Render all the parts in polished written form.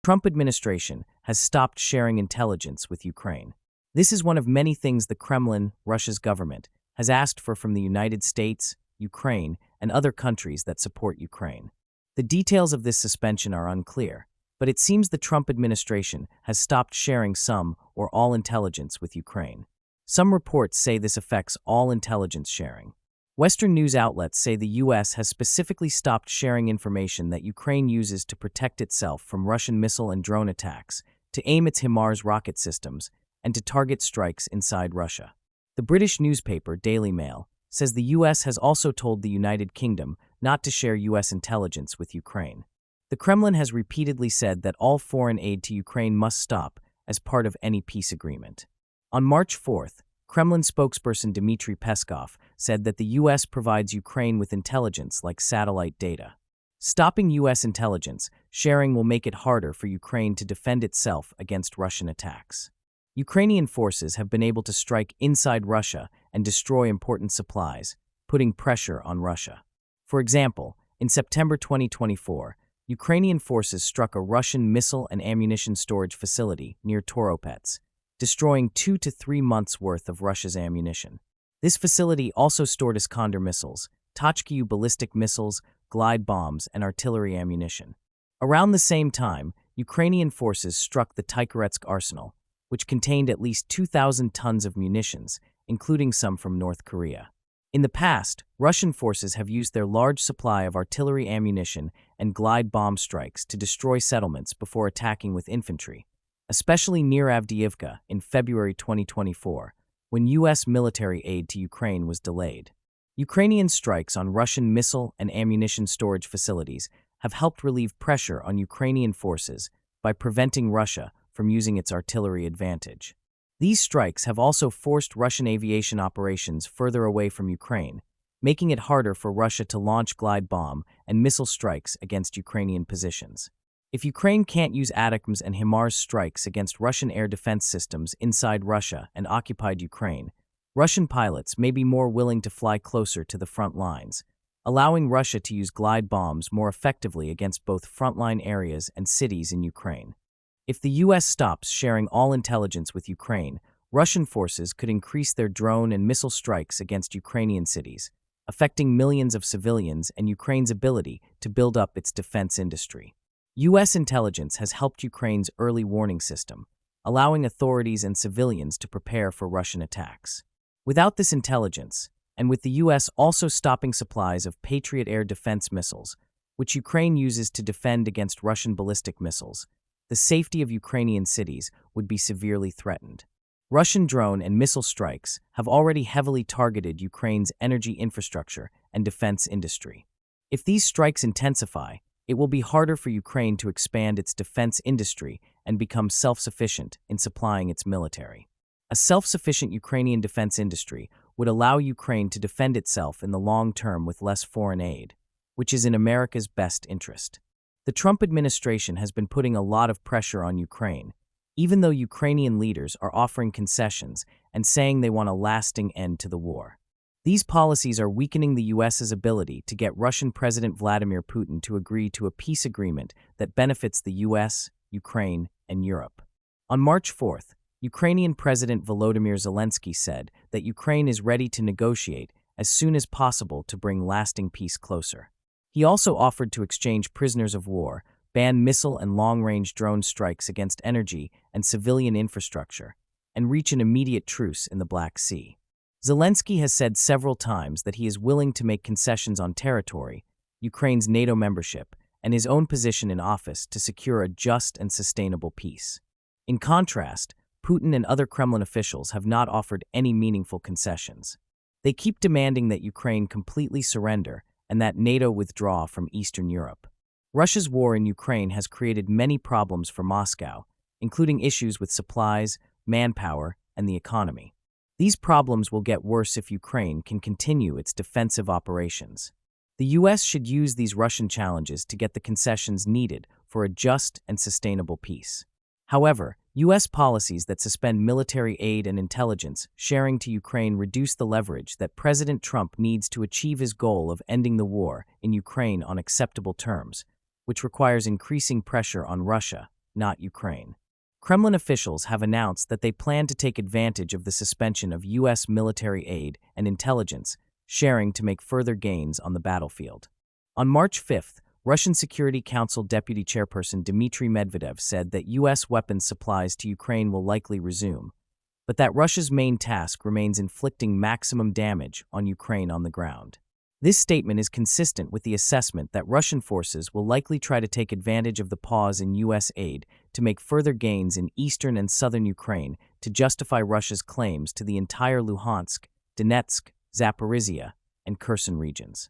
Trump administration has stopped sharing intelligence with Ukraine. This is one of many things the Kremlin, Russia's government, has asked for from the United States, Ukraine, and other countries that support Ukraine. The details of this suspension are unclear, but it seems the Trump administration has stopped sharing some or all intelligence with Ukraine. Some reports say this affects all intelligence sharing. Western news outlets say the U.S. has specifically stopped sharing information that Ukraine uses to protect itself from Russian missile and drone attacks, to aim its HIMARS rocket systems, and to target strikes inside Russia. The British newspaper Daily Mail says the U.S. has also told the United Kingdom not to share U.S. intelligence with Ukraine. The Kremlin has repeatedly said that all foreign aid to Ukraine must stop as part of any peace agreement. On March 4th, Kremlin spokesperson Dmitry Peskov said that the U.S. provides Ukraine with intelligence like satellite data. Stopping U.S. intelligence sharing will make it harder for Ukraine to defend itself against Russian attacks. Ukrainian forces have been able to strike inside Russia and destroy important supplies, putting pressure on Russia. For example, in September 2024, Ukrainian forces struck a Russian missile and ammunition storage facility near Toropets, destroying 2 to 3 months' worth of Russia's ammunition. This facility also stored Iskander missiles, Tochka-U ballistic missiles, glide bombs, and artillery ammunition. Around the same time, Ukrainian forces struck the Tykharetsk arsenal, which contained at least 2,000 tons of munitions, including some from North Korea. In the past, Russian forces have used their large supply of artillery ammunition and glide bomb strikes to destroy settlements before attacking with infantry, especially near Avdiivka in February 2024, when U.S. military aid to Ukraine was delayed. Ukrainian strikes on Russian missile and ammunition storage facilities have helped relieve pressure on Ukrainian forces by preventing Russia from using its artillery advantage. These strikes have also forced Russian aviation operations further away from Ukraine, making it harder for Russia to launch glide bomb and missile strikes against Ukrainian positions. If Ukraine can't use ATACMS and HIMARS strikes against Russian air defense systems inside Russia and occupied Ukraine, Russian pilots may be more willing to fly closer to the front lines, allowing Russia to use glide bombs more effectively against both frontline areas and cities in Ukraine. If the U.S. stops sharing all intelligence with Ukraine, Russian forces could increase their drone and missile strikes against Ukrainian cities, affecting millions of civilians and Ukraine's ability to build up its defense industry. U.S. intelligence has helped Ukraine's early warning system, allowing authorities and civilians to prepare for Russian attacks. Without this intelligence, and with the U.S. also stopping supplies of Patriot air defense missiles, which Ukraine uses to defend against Russian ballistic missiles, the safety of Ukrainian cities would be severely threatened. Russian drone and missile strikes have already heavily targeted Ukraine's energy infrastructure and defense industry. If these strikes intensify, it will be harder for Ukraine to expand its defense industry and become self-sufficient in supplying its military. A self-sufficient Ukrainian defense industry would allow Ukraine to defend itself in the long term with less foreign aid, which is in America's best interest. The Trump administration has been putting a lot of pressure on Ukraine, even though Ukrainian leaders are offering concessions and saying they want a lasting end to the war. These policies are weakening the U.S.'s ability to get Russian President Vladimir Putin to agree to a peace agreement that benefits the U.S., Ukraine, and Europe. On March 4th, Ukrainian President Volodymyr Zelensky said that Ukraine is ready to negotiate as soon as possible to bring lasting peace closer. He also offered to exchange prisoners of war, ban missile and long-range drone strikes against energy and civilian infrastructure, and reach an immediate truce in the Black Sea. Zelensky has said several times that he is willing to make concessions on territory, Ukraine's NATO membership, and his own position in office to secure a just and sustainable peace. In contrast, Putin and other Kremlin officials have not offered any meaningful concessions. They keep demanding that Ukraine completely surrender and that NATO withdraw from Eastern Europe. Russia's war in Ukraine has created many problems for Moscow, including issues with supplies, manpower, and the economy. These problems will get worse if Ukraine can continue its defensive operations. The U.S. should use these Russian challenges to get the concessions needed for a just and sustainable peace. However, U.S. policies that suspend military aid and intelligence sharing to Ukraine reduce the leverage that President Trump needs to achieve his goal of ending the war in Ukraine on acceptable terms, which requires increasing pressure on Russia not Ukraine. Kremlin officials have announced that they plan to take advantage of the suspension of U.S. military aid and intelligence sharing to make further gains on the battlefield. On March 5th, Russian Security Council Deputy Chairperson Dmitry Medvedev said that U.S. weapons supplies to Ukraine will likely resume, but that Russia's main task remains inflicting maximum damage on Ukraine on the ground. This statement is consistent with the assessment that Russian forces will likely try to take advantage of the pause in U.S. aid to make further gains in eastern and southern Ukraine to justify Russia's claims to the entire Luhansk, Donetsk, Zaporizhia, and Kherson regions.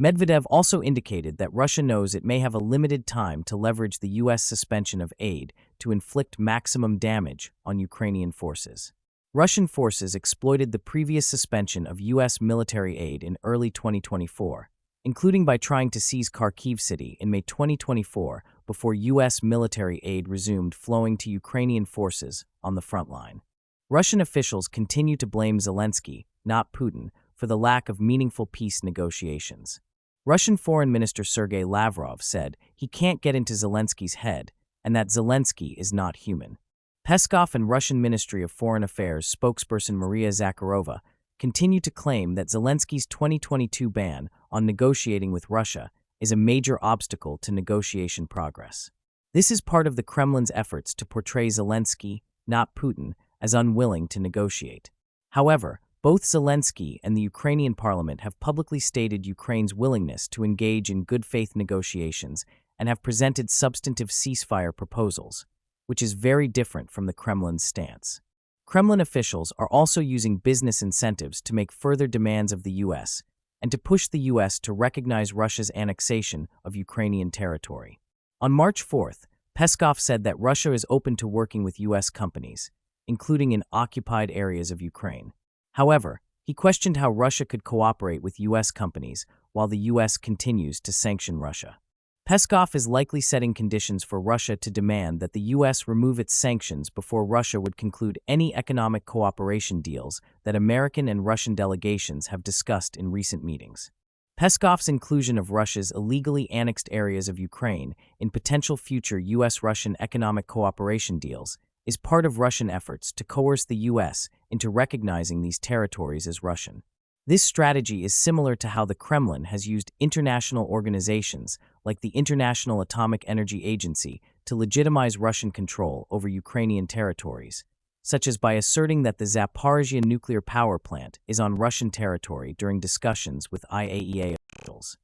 Medvedev also indicated that Russia knows it may have a limited time to leverage the U.S. suspension of aid to inflict maximum damage on Ukrainian forces. Russian forces exploited the previous suspension of U.S. military aid in early 2024, including by trying to seize Kharkiv city in May 2024 before U.S. military aid resumed flowing to Ukrainian forces on the front line. Russian officials continue to blame Zelensky, not Putin, for the lack of meaningful peace negotiations. Russian Foreign Minister Sergei Lavrov said he can't get into Zelensky's head and that Zelensky is not human. Peskov and Russian Ministry of Foreign Affairs spokesperson Maria Zakharova continue to claim that Zelensky's 2022 ban on negotiating with Russia is a major obstacle to negotiation progress. This is part of the Kremlin's efforts to portray Zelensky, not Putin, as unwilling to negotiate. However, both Zelensky and the Ukrainian parliament have publicly stated Ukraine's willingness to engage in good faith negotiations and have presented substantive ceasefire proposals, which is very different from the Kremlin's stance. Kremlin officials are also using business incentives to make further demands of the U.S. and to push the U.S. to recognize Russia's annexation of Ukrainian territory. On March 4th, Peskov said that Russia is open to working with U.S. companies, including in occupied areas of Ukraine. However, he questioned how Russia could cooperate with U.S. companies while the U.S. continues to sanction Russia. Peskov is likely setting conditions for Russia to demand that the U.S. remove its sanctions before Russia would conclude any economic cooperation deals that American and Russian delegations have discussed in recent meetings. Peskov's inclusion of Russia's illegally annexed areas of Ukraine in potential future U.S.-Russian economic cooperation deals is part of Russian efforts to coerce the U.S. into recognizing these territories as Russian. This strategy is similar to how the Kremlin has used international organizations like the International Atomic Energy Agency to legitimize Russian control over Ukrainian territories, such as by asserting that the Zaporizhia nuclear power plant is on Russian territory during discussions with IAEA officials.